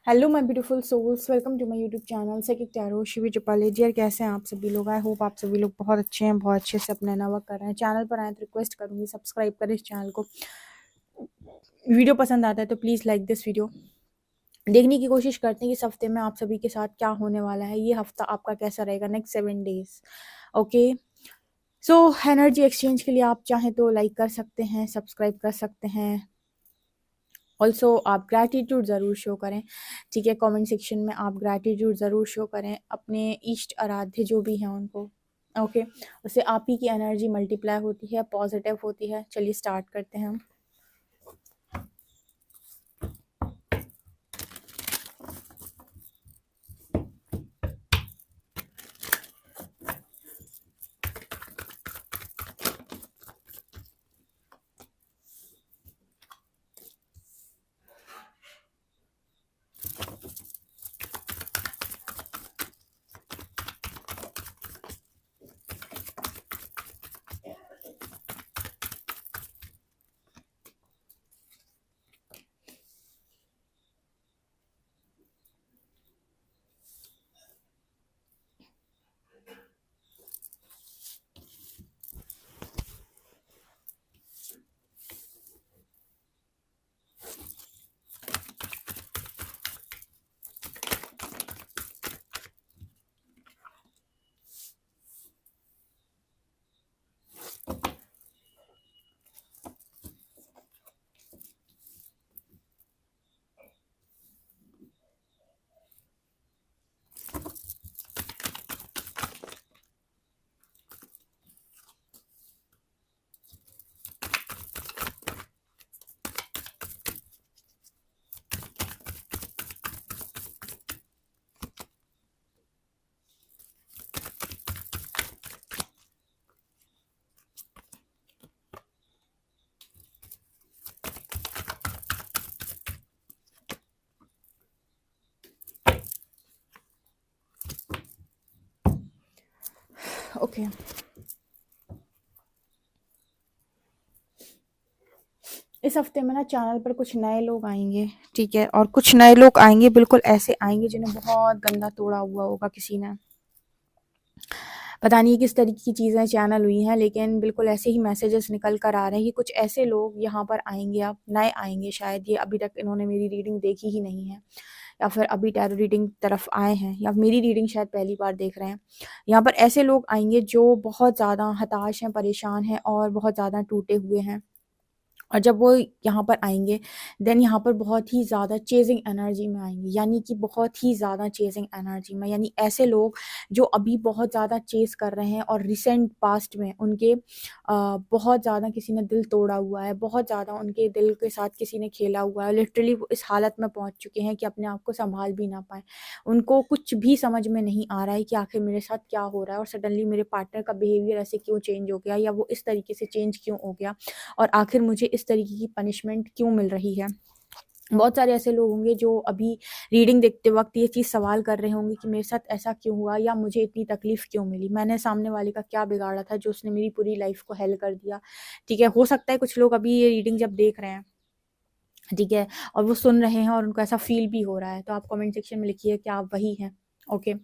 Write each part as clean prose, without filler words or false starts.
Hello my beautiful souls, welcome to my YouTube channel psychic tarot Shivi जपाले जी। कैसे हैं आप सभी लोग? आई होप आप सभी लोग बहुत अच्छे हैं, बहुत अच्छे से अपना वर्क कर रहे हैं। चैनल पर आए तो रिक्वेस्ट करूंगी सब्सक्राइब करें इस चैनल को। वीडियो पसंद आता है तो प्लीज़ लाइक दिस वीडियो। देखने की कोशिश करते हैं कि इस हफ्ते में आप सभी के साथ क्या होने वाला है, ये हफ्ता आपका कैसा रहेगा, next 7 days. Okay, so energy exchange के लिए आप चाहें तो लाइक कर सकते हैं, सब्सक्राइब कर सकते हैं। ऑल्सो आप ग्रैटिट्यूड ज़रूर शो करें, ठीक है। कमेंट सेक्शन में आप ग्रैटिट्यूड ज़रूर शो करें अपने इष्ट आराध्य जो भी हैं उनको। ओके, उससे आप ही की एनर्जी मल्टीप्लाई होती है, पॉजिटिव होती है। चलिए स्टार्ट करते हैं हम। ओके, इस हफ्ते में ना चैनल पर कुछ नए लोग आएंगे, ठीक है। और कुछ नए लोग आएंगे, बिल्कुल ऐसे आएंगे जिन्हें बहुत गंदा तोड़ा हुआ होगा किसी ने। पता नहीं किस तरीके की चीज़ें चैनल हुई हैं, लेकिन बिल्कुल ऐसे ही मैसेजेस निकल कर आ रहे हैं कि कुछ ऐसे लोग यहाँ पर आएंगे, अब नए आएंगे। शायद ये अभी तक इन्होंने मेरी रीडिंग देखी ही नहीं है, या फिर अभी टैरो रीडिंग तरफ आए हैं, या मेरी रीडिंग शायद पहली बार देख रहे हैं। यहाँ पर ऐसे लोग आएंगे जो बहुत ज़्यादा हताश हैं, परेशान हैं और बहुत ज़्यादा टूटे हुए हैं। और जब वो यहाँ पर आएंगे देन यहाँ पर बहुत ही ज़्यादा चेजिंग एनर्जी में आएंगे, यानी कि बहुत ही ज़्यादा चेजिंग एनर्जी में, यानी ऐसे लोग जो अभी बहुत ज़्यादा चेस कर रहे हैं और रिसेंट पास्ट में उनके बहुत ज़्यादा किसी ने दिल तोड़ा हुआ है, बहुत ज़्यादा उनके दिल के साथ किसी ने खेला हुआ है। लिटरली वो इस हालत में पहुँच चुके हैं कि अपने आप को संभाल भी ना पाए। उनको कुछ भी समझ में नहीं आ रहा है कि आखिर मेरे साथ क्या हो रहा है, और सडनली मेरे पार्टनर का बिहेवियर ऐसे क्यों चेंज हो गया, या वो इस तरीके से चेंज क्यों हो गया, और आखिर मुझे इस तरीके की पनिशमेंट क्यों मिल रही है। बहुत सारे ऐसे लोग होंगे जो अभी रीडिंग देखते वक्त ये चीज़ सवाल कर रहे होंगे कि मेरे साथ ऐसा क्यों हुआ, या मुझे इतनी तकलीफ क्यों मिली, मैंने सामने वाले का क्या बिगाड़ा था जो उसने मेरी पूरी लाइफ को हेल कर दिया। ठीक है, हो सकता है कुछ लोग अभी ये रीडिंग जब देख रहे हैं, ठीक है, और वो सुन रहे हैं और उनको ऐसा फील भी हो रहा है, तो आप कमेंट सेक्शन में लिखिए कि आप वही हैं। ओके,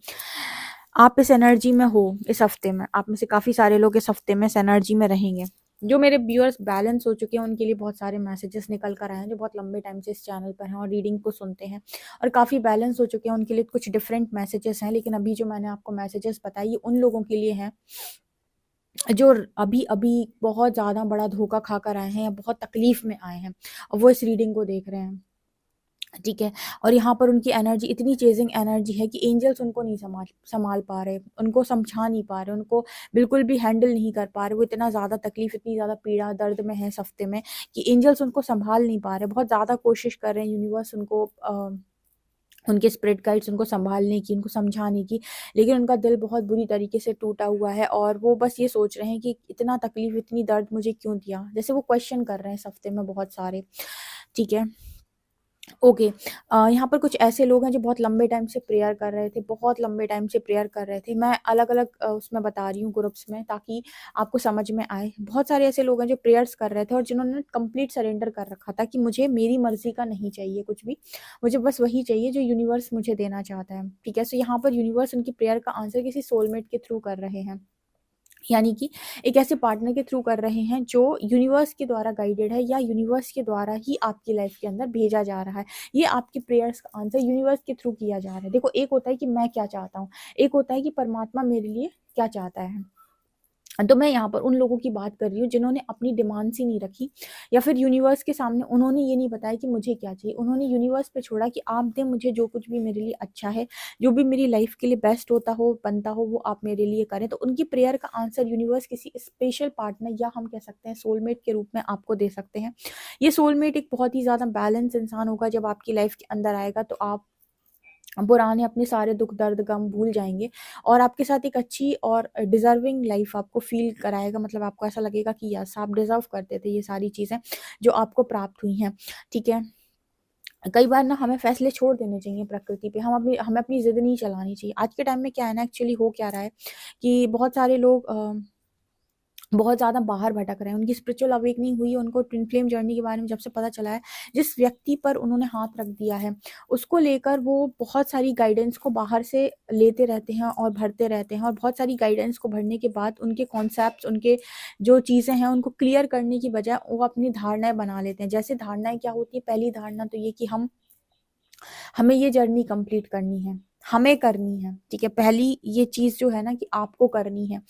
आप इस एनर्जी में हो। इस हफ्ते में आप में से काफ़ी सारे लोग इस हफ्ते में इस एनर्जी में रहेंगे। जो मेरे व्यूअर्स बैलेंस हो चुके हैं उनके लिए बहुत सारे मैसेजेस निकल कर आए हैं, जो बहुत लंबे टाइम से इस चैनल पर हैं और रीडिंग को सुनते हैं, और काफ़ी बैलेंस हो चुके हैं उनके लिए कुछ डिफरेंट मैसेजेस हैं। लेकिन अभी जो मैंने आपको मैसेजेस बताई ये उन लोगों के लिए हैं जो अभी अभी बहुत ज़्यादा बड़ा धोखा खा कर आए हैं या बहुत तकलीफ में आए हैं, और वो इस रीडिंग को देख रहे हैं, ठीक है। और यहाँ पर उनकी एनर्जी इतनी चेजिंग एनर्जी है कि एंजल्स उनको नहीं संभाल संभाल पा रहे, उनको समझा नहीं पा रहे, उनको बिल्कुल भी हैंडल नहीं कर पा रहे। वो इतना ज़्यादा तकलीफ, इतनी ज़्यादा पीड़ा दर्द में है इस हफ्ते में कि एंजल्स उनको संभाल नहीं पा रहे। बहुत ज़्यादा कोशिश कर रहे हैं यूनिवर्स उनको उनके स्पिरिट गाइड्स उनको संभालने की, उनको समझाने की, लेकिन उनका दिल बहुत बुरी तरीके से टूटा हुआ है और वो बस ये सोच रहे हैं कि इतना तकलीफ, इतनी दर्द मुझे क्यों दिया। जैसे वो क्वेश्चन कर रहे हैं इस हफ्ते में बहुत सारे, ठीक है। ओके। यहाँ पर कुछ ऐसे लोग हैं जो बहुत लंबे टाइम से प्रेयर कर रहे थे, बहुत लंबे टाइम से प्रेयर कर रहे थे। मैं अलग-अलग उसमें बता रही हूँ ग्रुप्स में, ताकि आपको समझ में आए। बहुत सारे ऐसे लोग हैं जो प्रेयर्स कर रहे थे और जिन्होंने कंप्लीट सरेंडर कर रखा था कि मुझे मेरी मर्ज़ी का नहीं चाहिए कुछ भी, मुझे बस वही चाहिए जो यूनिवर्स मुझे देना चाहता है, ठीक है? सो यहाँ पर यूनिवर्स उनकी प्रेयर का आंसर किसी सोलमेट के थ्रू कर रहे हैं। यानी कि एक ऐसे पार्टनर के थ्रू कर रहे हैं जो यूनिवर्स के द्वारा गाइडेड है, या यूनिवर्स के द्वारा ही आपकी लाइफ के अंदर भेजा जा रहा है। ये आपकी प्रेयर्स का आंसर यूनिवर्स के थ्रू किया जा रहा है। देखो, एक होता है कि मैं क्या चाहता हूँ, एक होता है कि परमात्मा मेरे लिए क्या चाहता है। तो मैं यहाँ पर उन लोगों की बात कर रही हूँ जिन्होंने अपनी डिमांड्स ही नहीं रखी, या फिर यूनिवर्स के सामने उन्होंने ये नहीं बताया कि मुझे क्या चाहिए। उन्होंने यूनिवर्स पे छोड़ा कि आप दें मुझे जो कुछ भी मेरे लिए अच्छा है, जो भी मेरी लाइफ के लिए बेस्ट होता हो, बनता हो, वो आप मेरे लिए करें। तो उनकी प्रेयर का आंसर यूनिवर्स किसी स्पेशल पार्टनर, या हम कह सकते हैं सोलमेट के रूप में आपको दे सकते हैं। ये सोलमेट एक बहुत ही ज़्यादा बैलेंस इंसान होगा। जब आपकी लाइफ के अंदर आएगा तो आप पुराने अपने सारे दुख दर्द गम भूल जाएँगे, और आपके साथ एक अच्छी और डिज़र्विंग लाइफ़ आपको फ़ील कराएगा। मतलब आपको ऐसा लगेगा कि यस, आप डिज़र्व करते थे ये सारी चीज़ें जो आपको प्राप्त हुई हैं, ठीक है? कई बार ना हमें फ़ैसले छोड़ देने चाहिए प्रकृति पे, हमें अपनी ज़िद नहीं चलानी चाहिए। आज के टाइम में क्या है ना, एक्चुअली हो क्या रहा है कि बहुत सारे लोग बहुत ज़्यादा बाहर भटक रहे हैं। उनकी स्पिरिचुअल अवेकनिंग हुई है, उनको ट्विन फ्लेम जर्नी के बारे में जब से पता चला है, जिस व्यक्ति पर उन्होंने हाथ रख दिया है, उसको लेकर वो बहुत सारी गाइडेंस को बाहर से लेते रहते हैं और भरते रहते हैं, और बहुत सारी गाइडेंस को भरने के बाद उनके कॉन्सेप्ट्स, उनके जो चीज़ें हैं, उनको क्लियर करने की बजाय वो अपनी धारणाएँ बना लेते हैं। जैसे धारणाएँ क्या होती है, पहली धारणा तो ये कि हमें ये जर्नी कंप्लीट करनी है, हमें करनी है, ठीक है? पहली ये चीज़ जो है ना कि आपको करनी है,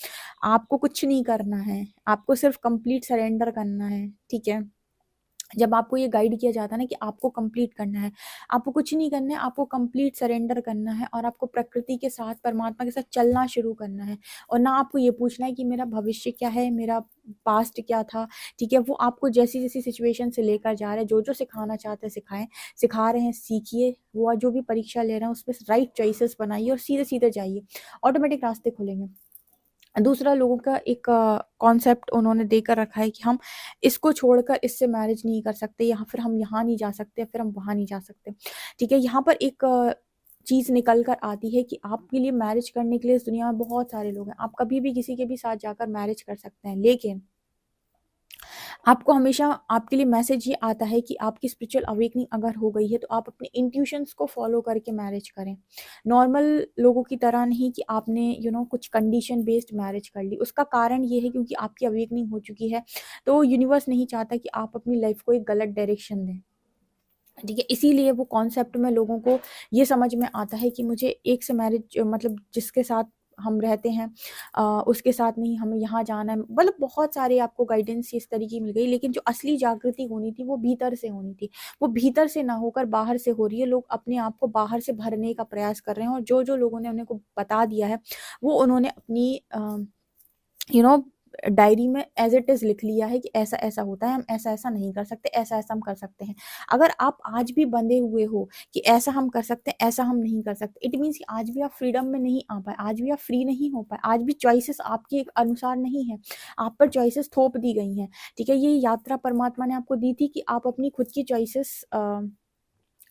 आपको कुछ नहीं करना है, आपको सिर्फ़ कंप्लीट सरेंडर करना है, ठीक है? जब आपको ये गाइड किया जाता है ना कि आपको कंप्लीट करना है, आपको कुछ नहीं करना है, आपको कंप्लीट सरेंडर करना है, और आपको प्रकृति के साथ, परमात्मा के साथ चलना शुरू करना है, और ना आपको ये पूछना है कि मेरा भविष्य क्या है, मेरा पास्ट क्या था, ठीक है? वो आपको जैसी-जैसी सिचुएशन से लेकर जा रहे हैं, जो-जो सिखाना चाहते हैं सिखाएँ, सिखा रहे हैं सीखिए, वो जो भी परीक्षा ले रहे हैं उसमें राइट चॉइसेस बनाइए और सीधे-सीधे जाइए, ऑटोमेटिक रास्ते खुलेंगे। दूसरा, लोगों का एक कॉन्सेप्ट उन्होंने देकर रखा है कि हम इसको छोड़कर इससे मैरिज नहीं कर सकते, या फिर हम यहाँ नहीं जा सकते, या फिर हम वहाँ नहीं जा सकते, ठीक है? यहाँ पर एक चीज़ निकल कर आती है कि आपके लिए मैरिज करने के लिए इस दुनिया में बहुत सारे लोग हैं। आप कभी भी किसी के भी साथ जाकर मैरिज कर सकते हैं, लेकिन आपको हमेशा आपके लिए मैसेज ये आता है कि आपकी स्पिरिचुअल अवेकनिंग अगर हो गई है, तो आप अपने इंट्यूशंस को फॉलो करके मैरिज करें। नॉर्मल लोगों की तरह नहीं कि आपने कुछ कंडीशन बेस्ड मैरिज कर ली। उसका कारण ये है क्योंकि आपकी अवेकनिंग हो चुकी है, तो यूनिवर्स नहीं चाहता कि आप अपनी लाइफ को एक गलत डायरेक्शन दें। ठीक है? इसीलिए वो कॉन्सेप्ट में लोगों को ये समझ में आता है कि मुझे एक से मैरिज, मतलब जिसके साथ हम रहते हैं उसके साथ नहीं, हमें यहाँ जाना है। मतलब बहुत सारे आपको गाइडेंस इस तरीके की मिल गई, लेकिन जो असली जागृति होनी थी वो भीतर से होनी थी। वो भीतर से ना होकर बाहर से हो रही है। लोग अपने आप को बाहर से भरने का प्रयास कर रहे हैं, और जो-जो लोगों ने उन्हें को बता दिया है, वो उन्होंने अपनी यू नो डायरी में एज़ इट इज़ लिख लिया है कि ऐसा-ऐसा होता है, हम ऐसा-ऐसा नहीं कर सकते, ऐसा-ऐसा हम कर सकते हैं। अगर आप आज भी बंधे हुए हो कि ऐसा हम कर सकते हैं, ऐसा हम नहीं कर सकते, इट मीन्स कि आज भी आप फ्रीडम में नहीं आ पाए, आज भी आप फ्री नहीं हो पाए, आज भी चॉइसेस आपके अनुसार नहीं है, आप पर चॉइसेस थोप दी गई हैं, ठीक है? ये यात्रा परमात्मा ने आपको दी थी कि आप अपनी खुद की चॉइसेस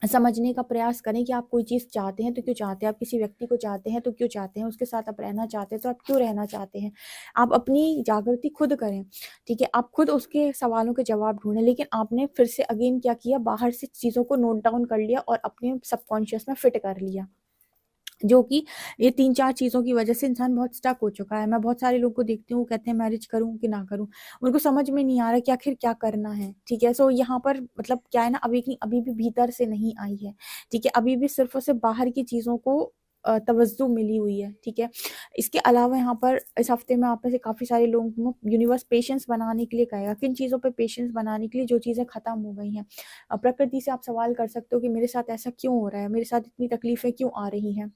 समझने का प्रयास करें कि आप कोई चीज़ चाहते हैं तो क्यों चाहते हैं, आप किसी व्यक्ति को चाहते हैं तो क्यों चाहते हैं, उसके साथ आप रहना चाहते हैं तो आप क्यों रहना चाहते हैं। आप अपनी जागृति खुद करें, ठीक है? आप खुद उसके सवालों के जवाब ढूँढें, लेकिन आपने फिर से अगेन क्या किया, बाहर से चीज़ों को नोट डाउन कर लिया और अपने सबकॉन्शियस में फिट कर लिया। जो कि ये 3-4 चीज़ों की वज़ह से इंसान बहुत स्टक हो चुका है। मैं बहुत सारे लोगों को देखती हूँ, वो कहते हैं मैरिज करूँ कि ना करूँ? उनको समझ में नहीं आ रहा कि आखिर क्या करना है, ठीक है? सो यहाँ पर मतलब क्या है ना, अवेकनिंग अभी भी भीतर से नहीं आई है, ठीक है? अभी भी सिर्फ़ और सिर्फ़ बाहर की चीज़ों को तवज्जो मिली हुई है, ठीक है? इसके अलावा यहाँ पर इस हफ़्ते में आप में से काफ़ी सारे लोगों को यूनिवर्स पेशेंस बनाने के लिए कहेगा। किन चीज़ों पे पेशेंस बनाने के लिए? जो चीज़ें ख़त्म हो गई हैं। प्रकृति से आप सवाल कर सकते हो कि मेरे साथ ऐसा क्यों हो रहा है? मेरे साथ इतनी तकलीफ़ें क्यों आ रही हैं?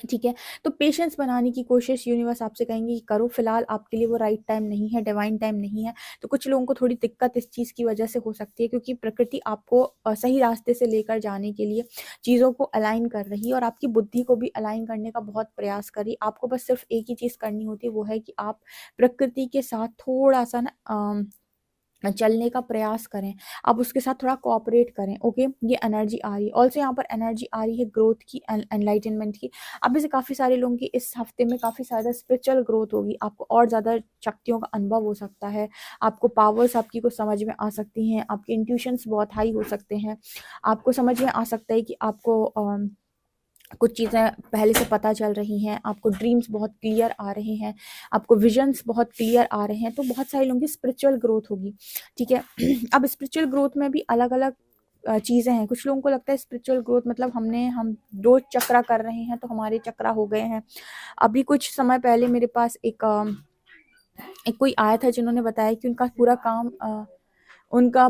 ठीक है? तो पेशेंस बनाने की कोशिश यूनिवर्स आपसे कहेंगे कि करो, फिलहाल आपके लिए वो राइट टाइम नहीं है, डिवाइन टाइम नहीं है। तो कुछ लोगों को थोड़ी दिक्कत इस चीज़ की वजह से हो सकती है, क्योंकि प्रकृति आपको सही रास्ते से लेकर जाने के लिए चीज़ों को अलाइन कर रही है, और आपकी बुद्धि को भी अलाइन करने का बहुत प्रयास कर रही है। आपको बस सिर्फ़ एक ही चीज़ करनी होती है, वो है कि आप प्रकृति के साथ थोड़ा-सा ना चलने का प्रयास करें, आप उसके साथ थोड़ा कोऑपरेट करें। ओके, ये एनर्जी आ रही है। ऑल्सो यहाँ पर एनर्जी आ रही है ग्रोथ की, एनलाइटनमेंट की। अब जैसे काफ़ी सारे लोगों की इस हफ्ते में काफ़ी ज़्यादा स्पिरिचुअल ग्रोथ होगी, आपको और ज़्यादा शक्तियों का अनुभव हो सकता है, आपको पावर्स आपकी कुछ समझ में आ सकती हैं, आपके इंट्यूशंस बहुत हाई हो सकते हैं, आपको समझ में आ सकता है कि आपको कुछ चीज़ें पहले से पता चल रही हैं, आपको ड्रीम्स बहुत क्लियर आ रहे हैं, आपको विजन्स बहुत क्लियर आ रहे हैं। तो बहुत सारे लोगों की स्पिरिचुअल ग्रोथ होगी, ठीक है। अब स्पिरिचुअल ग्रोथ में भी अलग अलग चीज़ें हैं। कुछ लोगों को लगता है स्पिरिचुअल ग्रोथ मतलब हम रोज चक्रा कर रहे हैं तो हमारे चक्रा हो गए हैं। अभी कुछ समय पहले मेरे पास एक कोई आया था जिन्होंने बताया कि उनका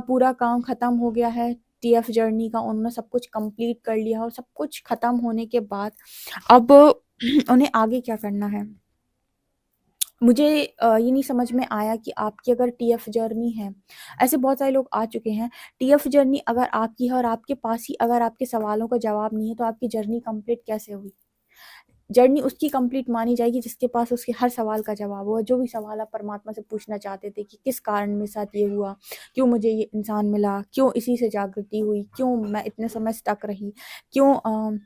पूरा काम खत्म हो गया है, टीएफ जर्नी का उन्होंने सब कुछ कंप्लीट कर लिया और सब कुछ खत्म होने के बाद अब उन्हें आगे क्या करना है। मुझे ये नहीं समझ में आया कि आपकी अगर टीएफ जर्नी है, ऐसे बहुत सारे लोग आ चुके हैं, टीएफ जर्नी अगर आपकी है और आपके पास ही अगर आपके सवालों का जवाब नहीं है तो आपकी जर्नी कंप्लीट कैसे हुई। जर्नी उसकी कंप्लीट मानी जाएगी जिसके पास उसके हर सवाल का जवाब हो। जो भी सवाल आप परमात्मा से पूछना चाहते थे कि किस कारण मेरे साथ ये हुआ, क्यों मुझे ये इंसान मिला, क्यों इसी से जागृति हुई, क्यों मैं इतने समय स्टक रही, क्यों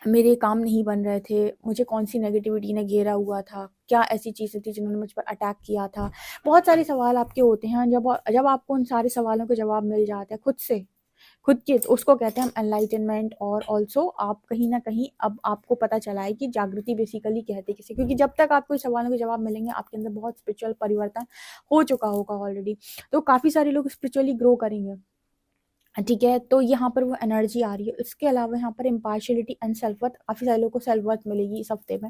मेरे काम नहीं बन रहे थे, मुझे कौन सी नेगेटिविटी ने घेरा हुआ था, क्या ऐसी चीज़ें थी जिन्होंने मुझ पर अटैक किया था। बहुत सारे सवाल आपके होते हैं। जब आपको उन सारे सवालों के जवाब मिल जाते हैं खुद के, तो उसको कहते हैं हम एनलाइटनमेंट। और ऑल्सो आप कहीं ना कहीं अब आपको पता चला है कि जागृति बेसिकली कहते किसे, क्योंकि जब तक आपको सवालों के जवाब मिलेंगे आपके अंदर बहुत स्पिरिचुअल परिवर्तन हो चुका होगा ऑलरेडी। तो काफ़ी सारे लोग स्पिरिचुअली ग्रो करेंगे, ठीक है। तो यहाँ पर वो एनर्जी आ रही है। इसके अलावा यहाँ पर इम्पार्शियलिटी एंड सेल्फ वर्थ, काफ़ी सारे लोगों को सेल्फ वर्थ मिलेगी इस हफ्ते में,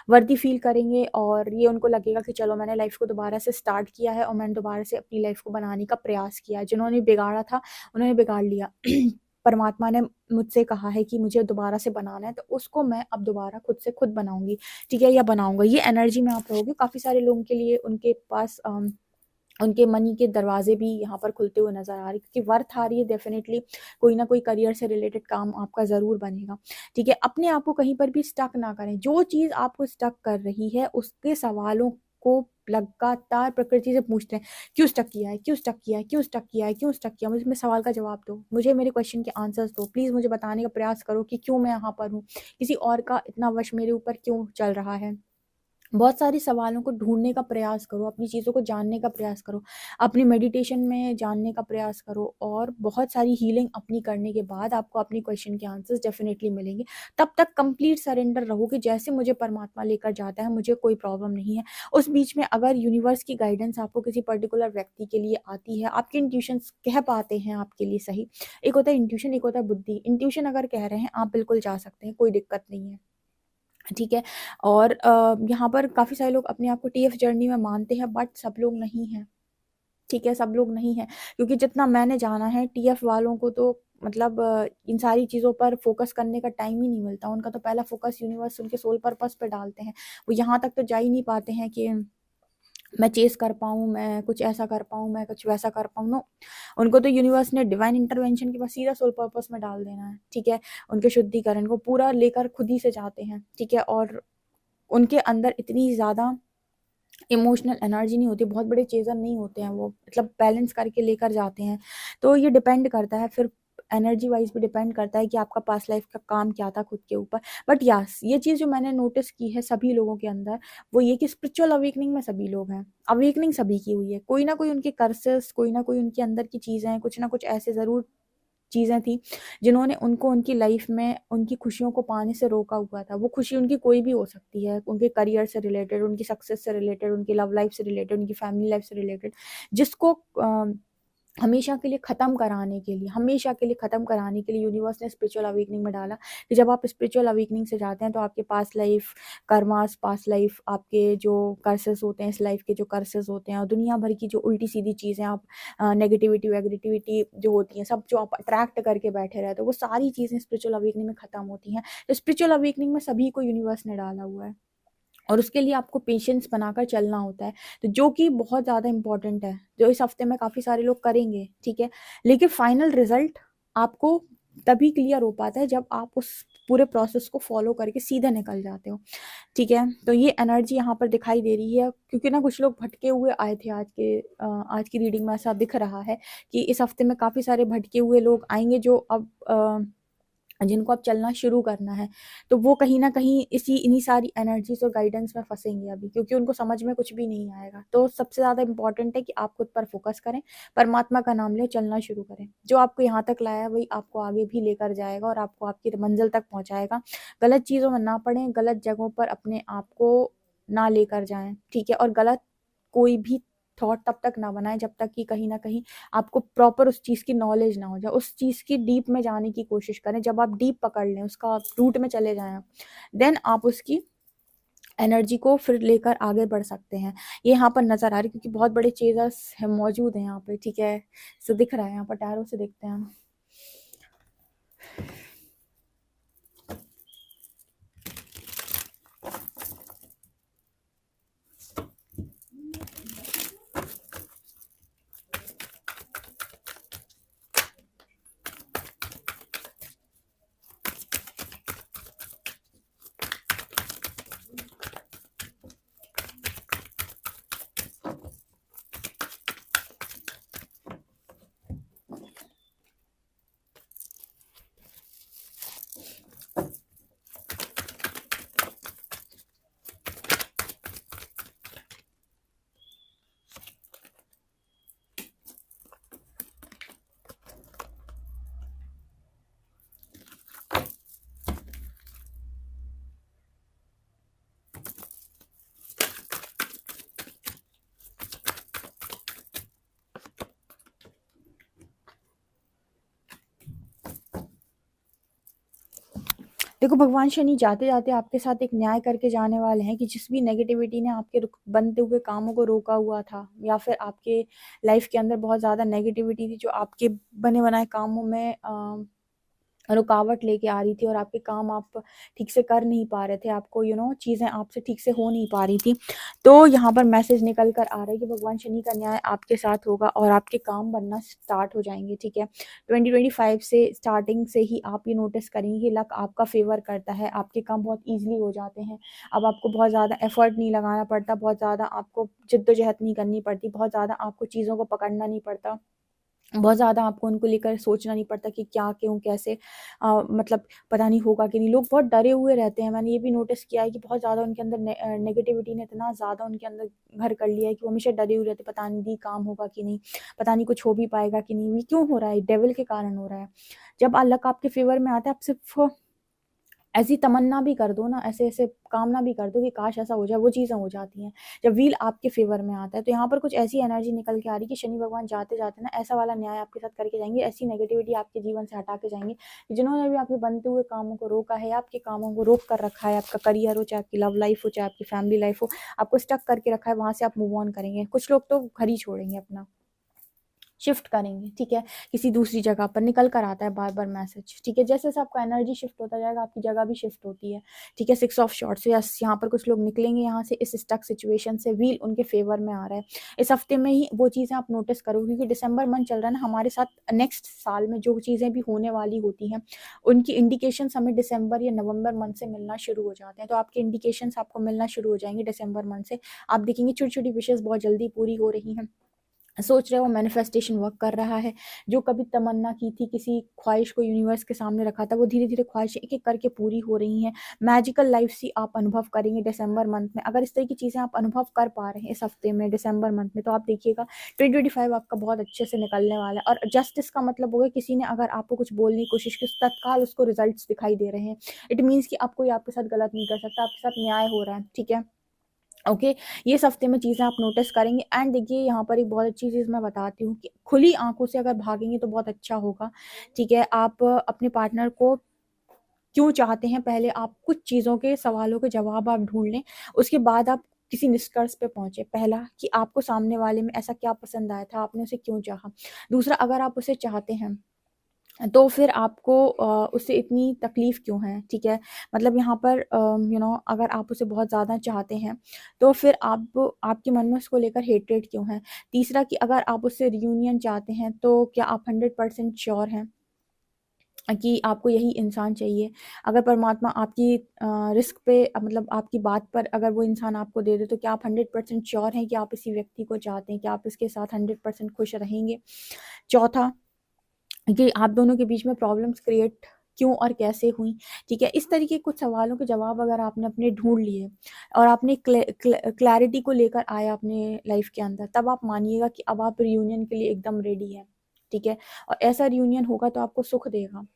वर्दी फील करेंगे और ये उनको लगेगा कि चलो मैंने लाइफ को दोबारा से स्टार्ट किया है और मैंने दोबारा से अपनी लाइफ को बनाने का प्रयास किया। जिन्होंने बिगाड़ा था उन्होंने बिगाड़ लिया। परमात्मा ने मुझसे कहा है कि मुझे दोबारा से बनाना है, तो उसको मैं अब दोबारा खुद से खुद बनाऊंगी, ठीक है, या बनाऊंगा। ये एनर्जी में आप रहोगे। काफ़ी सारे लोगों के लिए उनके पास उनके मनी के दरवाजे भी यहाँ पर खुलते हुए नजर आ रहे, क्योंकि वर्थ आ रही है। डेफिनेटली कोई ना कोई करियर से रिलेटेड काम आपका ज़रूर बनेगा, ठीक है। अपने आप को कहीं पर भी स्टक ना करें। जो चीज़ आपको स्टक कर रही है उसके सवालों को लगातार प्रकृति से पूछते हैं, क्यों स्टक किया है, क्यों स्टक किया है, क्यों स्टक किया है, क्यों स्टक किया। मुझे मेरे सवाल का जवाब दो, मुझे मेरे क्वेश्चन के आंसर्स दो, प्लीज़ मुझे बताने का प्रयास करो कि क्यों मैं यहाँ पर हूँ, किसी और का इतना वश मेरे ऊपर क्यों चल रहा है। बहुत सारे सवालों को ढूंढने का प्रयास करो, अपनी चीज़ों को जानने का प्रयास करो, अपनी मेडिटेशन में जानने का प्रयास करो, और बहुत सारी हीलिंग अपनी करने के बाद आपको अपनी क्वेश्चन के आंसर्स डेफिनेटली मिलेंगे। तब तक कंप्लीट सरेंडर रहो कि जैसे मुझे परमात्मा लेकर जाता है मुझे कोई प्रॉब्लम नहीं है। उस बीच में अगर यूनिवर्स की गाइडेंस आपको किसी पर्टिकुलर व्यक्ति के लिए आती है, आपके इंट्यूशंस कह पाते हैं आपके लिए सही। एक होता है इंट्यूशन, एक होता है बुद्धि। इंट्यूशन अगर कह रहे हैं आप बिल्कुल जा सकते हैं, कोई दिक्कत नहीं है, ठीक है। और यहाँ पर काफ़ी सारे लोग अपने आप को टीएफ जर्नी में मानते हैं, बट सब लोग नहीं हैं, ठीक है, सब लोग नहीं हैं। क्योंकि जितना मैंने जाना है टीएफ वालों को तो मतलब इन सारी चीज़ों पर फोकस करने का टाइम ही नहीं मिलता। उनका तो पहला फोकस यूनिवर्स उनके सोल पर्पस पे डालते हैं। वो यहाँ तक तो जा ही नहीं पाते हैं कि मैं चेस कर पाऊँ, मैं कुछ ऐसा कर पाऊँ, मैं कुछ वैसा कर पाऊँ। नो, उनको तो यूनिवर्स ने डिवाइन इंटरवेंशन के बाद सीधा सोल पर्पस में डाल देना है, ठीक है। उनके शुद्धिकरण को पूरा लेकर खुद ही से जाते हैं, ठीक है। और उनके अंदर इतनी ज़्यादा इमोशनल एनर्जी नहीं होती, बहुत बड़े चेज़र नहीं होते हैं वो, मतलब बैलेंस करके लेकर जाते हैं। तो ये डिपेंड करता है, फिर एनर्जी वाइज भी डिपेंड करता है कि आपका पास्ट लाइफ का काम क्या था खुद के ऊपर। बट यस, ये चीज़ जो मैंने नोटिस की है सभी लोगों के अंदर, वो ये कि स्पिरिचुअल अवेकनिंग में सभी लोग हैं। अवेकनिंग सभी की हुई है, कोई ना कोई उनके कर्सेस, कोई ना कोई उनके अंदर की चीज़ें, कुछ ना कुछ ऐसे ज़रूर चीज़ें थी जिन्होंने उनको उनकी लाइफ में उनकी खुशियों को पाने से रोका हुआ था। वो खुशी उनकी कोई भी हो सकती है, उनके करियर से रिलेटेड, उनकी सक्सेस से रिलेटेड, उनकी लव लाइफ से रिलेटेड, उनकी फैमिली लाइफ से रिलेटेड, जिसको हमेशा के लिए ख़त्म कराने के लिए, हमेशा के लिए ख़त्म कराने के लिए यूनिवर्स ने स्पिरिचुअल अवेकनिंग में डाला कि जब आप स्पिरिचुअल अवेकनिंग से जाते हैं तो आपके past life karmas, past life आपके जो कर्सेस होते हैं, इस लाइफ के जो कर्सेस होते हैं, और दुनिया भर की जो उल्टी सीधी चीज़ें आप नेगेटिविटी वेगेटिविटी जो होती हैं, सब जो आप अट्रैक्ट करके बैठे रहते हो, वो सारी चीज़ें स्पिरिचुअल अवेकनिंग में ख़त्म होती हैं। तो स्पिरिचुअल अवेकनिंग में सभी को यूनिवर्स ने डाला हुआ है, और उसके लिए आपको पेशेंस बनाकर चलना होता है, तो जो कि बहुत ज़्यादा इंपॉर्टेंट है, जो इस हफ्ते में काफ़ी सारे लोग करेंगे, ठीक है। लेकिन फाइनल रिजल्ट आपको तभी क्लियर हो पाता है जब आप उस पूरे प्रोसेस को फॉलो करके सीधे निकल जाते हो। ठीक है, तो ये एनर्जी यहाँ पर दिखाई दे रही है, क्योंकि ना कुछ लोग भटके हुए आए थे आज की रीडिंग में। ऐसा दिख रहा है कि इस हफ्ते में काफ़ी सारे भटके हुए लोग आएंगे, जो अब जिनको अब चलना शुरू करना है। तो वो कहीं ना कहीं इन्हीं सारी एनर्जीज और गाइडेंस में फंसेंगे अभी, क्योंकि उनको समझ में कुछ भी नहीं आएगा। तो सबसे ज़्यादा इंपॉर्टेंट है कि आप खुद पर फोकस करें, परमात्मा का नाम ले, चलना शुरू करें। जो आपको यहाँ तक लाया वही आपको आगे भी लेकर जाएगा और आपको आपकी मंजिल तक पहुँचाएगा। गलत चीज़ों में ना पड़ें, गलत जगहों पर अपने आप को ना लेकर जाएं, ठीक है। और गलत कोई भी थॉट तब तक ना बनाएं जब तक कि कहीं ना कहीं आपको प्रॉपर उस चीज़ की नॉलेज ना हो जाए। उस चीज़ की डीप में जाने की कोशिश करें। जब आप डीप पकड़ लें, उसका रूट में चले जाएं, देन आप उसकी एनर्जी को फिर लेकर आगे बढ़ सकते हैं। ये यहाँ पर नज़र आ रही है, क्योंकि बहुत बड़े चेजर्स मौजूद हैं यहाँ पे, ठीक है। सो दिख रहा है यहाँ पर, टैरो से देखते हैं। देखो, भगवान शनि जाते जाते आपके साथ एक न्याय करके जाने वाले हैं, कि जिस भी नेगेटिविटी ने आपके बनते हुए कामों को रोका हुआ था, या फिर आपके लाइफ के अंदर बहुत ज़्यादा नेगेटिविटी थी जो आपके बने बनाए कामों में रुकावट लेके आ रही थी, और आपके काम आप ठीक से कर नहीं पा रहे थे, आपको चीज़ें आपसे ठीक से हो नहीं पा रही थी। तो यहाँ पर मैसेज निकल कर आ रहा है कि भगवान शनि का न्याय आपके साथ होगा और आपके काम बनना स्टार्ट हो जाएंगे, ठीक है। 2025 से स्टार्टिंग से ही आप ये नोटिस करेंगे कि लक आपका फेवर करता है, आपके काम बहुत ईजिली हो जाते हैं। अब आपको बहुत ज़्यादा एफर्ट नहीं लगाना पड़ता, बहुत ज़्यादा आपको जिद्दोजहद नहीं करनी पड़ती, बहुत ज़्यादा आपको चीज़ों को पकड़ना नहीं पड़ता, बहुत ज़्यादा आपको उनको लेकर सोचना नहीं पड़ता कि क्या, क्यों, कैसे, मतलब पता नहीं होगा कि नहीं। लोग बहुत डरे हुए रहते हैं। मैंने ये भी नोटिस किया है कि बहुत ज़्यादा उनके अंदर नेगेटिविटी ने इतना ज़्यादा उनके अंदर घर कर लिया है कि वो हमेशा डरे हुए रहते, पता नहीं काम होगा कि नहीं, पता नहीं कुछ हो भी पाएगा कि नहीं। ये क्यों हो रहा है? डेविल के कारण हो रहा है। जब अल्लाह आपके फेवर में आता है, आप सिर्फ ऐसी तमन्ना भी कर दो ना, ऐसे ऐसे कामना भी कर दो कि काश ऐसा हो जाए, वो चीज़ें हो जाती हैं जब व्हील आपके फेवर में आता है। तो यहाँ पर कुछ ऐसी एनर्जी निकल के आ रही है कि शनि भगवान जाते जाते ना ऐसा वाला न्याय आपके साथ करके जाएंगे, ऐसी नेगेटिविटी आपके जीवन से हटा के जाएंगे कि जिन्होंने भी आपके बनते हुए कामों को रोका है, आपके कामों को रोक कर रखा है, आपका करियर हो, चाहे आपकी लव लाइफ हो, चाहे आपकी फैमिली लाइफ हो, आपको स्टक करके रखा है, वहाँ से आप मूव ऑन करेंगे। कुछ लोग तो घर ही छोड़ेंगे, अपना शिफ्ट करेंगे, ठीक है, किसी दूसरी जगह पर। निकल कर आता है बार बार मैसेज, ठीक है। जैसे जैसे आपका एनर्जी शिफ्ट होता जाएगा, आपकी जगह भी शिफ्ट होती है, ठीक है। 6 ऑफ शॉर्ट्स, यस, यहाँ पर कुछ लोग निकलेंगे यहाँ से, इस स्टक सिचुएशन से। व्हील उनके फेवर में आ रहा है इस हफ्ते में ही। वो चीज़ें आप नोटिस करो, क्योंकि दिसंबर मंथ चल रहा है ना हमारे साथ। नेक्स्ट साल में जो चीज़ें भी होने वाली होती हैं, उनकी इंडिकेशन हमें दिसंबर या नवंबर मंथ से मिलना शुरू हो जाते हैं। तो आपके इंडिकेशन आपको मिलना शुरू हो जाएंगे दिसंबर मंथ से। आप देखेंगे छोटी छोटी विशेष बहुत जल्दी पूरी हो रही हैं। सोच रहे हो, मैनिफेस्टेशन वर्क कर रहा है। जो कभी तमन्ना की थी, किसी ख्वाहिश को यूनिवर्स के सामने रखा था, वो धीरे धीरे ख्वाहिशें एक एक करके पूरी हो रही हैं। मैजिकल लाइफ सी आप अनुभव करेंगे दिसंबर मंथ में। अगर इस तरह की चीज़ें आप अनुभव कर पा रहे हैं इस हफ्ते में, दिसंबर मंथ में, तो आप देखिएगा 2025 आपका बहुत अच्छे से निकलने वाला है। और जस्टिस का मतलब होगा, किसी ने अगर आपको कुछ बोलने की कोशिश की, तत्काल उसको रिजल्ट दिखाई दे रहे हैं। इट मीन्स कि आप कोई आपके साथ गलत नहीं कर सकता, आपके साथ न्याय हो रहा है, ठीक है। ओके, ये इस हफ्ते में चीज़ें आप नोटिस करेंगे। एंड देखिए, यहाँ पर एक बहुत अच्छी चीज़ मैं बताती हूँ कि खुली आंखों से अगर भागेंगे तो बहुत अच्छा होगा, ठीक है। आप अपने पार्टनर को क्यों चाहते हैं, पहले आप कुछ चीज़ों के सवालों के जवाब आप ढूंढ लें, उसके बाद आप किसी निष्कर्ष पे पहुंचे। पहला, कि आपको सामने वाले में ऐसा क्या पसंद आया था, आपने उसे क्यों चाहा। दूसरा, अगर आप उसे चाहते हैं तो फिर आपको उससे इतनी तकलीफ क्यों है, ठीक है। मतलब यहाँ पर अगर आप उसे बहुत ज़्यादा चाहते हैं, तो फिर आपके मन में उसको लेकर हेट्रेड क्यों है। तीसरा, कि अगर आप उससे रियूनियन चाहते हैं, तो क्या आप 100% श्योर हैं, कि आपको यही इंसान चाहिए। अगर परमात्मा आपकी रिस्क पे मतलब आपकी बात पर अगर वो इंसान आपको दे दे, तो क्या आप 100% श्योर हैं कि आप इसी व्यक्ति को चाहते हैं, कि आप इसके साथ 100% खुश रहेंगे? चौथा, कि आप दोनों के बीच में प्रॉब्लम्स क्रिएट क्यों और कैसे हुई, ठीक है? इस तरीके कुछ सवालों के जवाब अगर आपने अपने ढूंढ लिए और आपने क्लैरिटी को लेकर आए अपने लाइफ के अंदर, तब आप मानिएगा कि अब आप रियूनियन के लिए एकदम रेडी है, ठीक है? और ऐसा रियूनियन होगा तो आपको सुख देगा,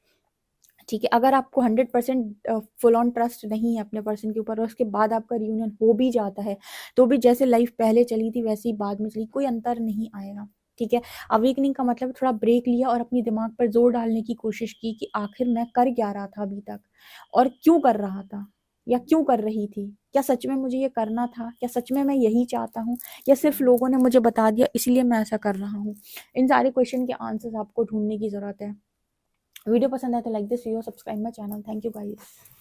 ठीक है? अगर आपको 100% फुल ऑन ट्रस्ट नहीं है अपने पर्सन के ऊपर और उसके बाद आपका रियूनियन हो भी जाता है, तो भी जैसे लाइफ पहले चली थी वैसे ही बाद में चली, कोई अंतर नहीं आएगा, ठीक है? अवेकनिंग का मतलब थोड़ा ब्रेक लिया और अपनी दिमाग पर जोर डालने की कोशिश की कि आखिर मैं कर क्या रहा था अभी तक, और क्यों कर रहा था या क्यों कर रही थी? क्या सच में मुझे ये करना था? क्या सच में मैं यही चाहता हूँ, या सिर्फ लोगों ने मुझे बता दिया इसलिए मैं ऐसा कर रहा हूँ? इन सारे क्वेश्चन के आंसर्स आपको ढूंढने की जरूरत है। वीडियो पसंद आए तो like this video, subscribe my channel. Thank you guys.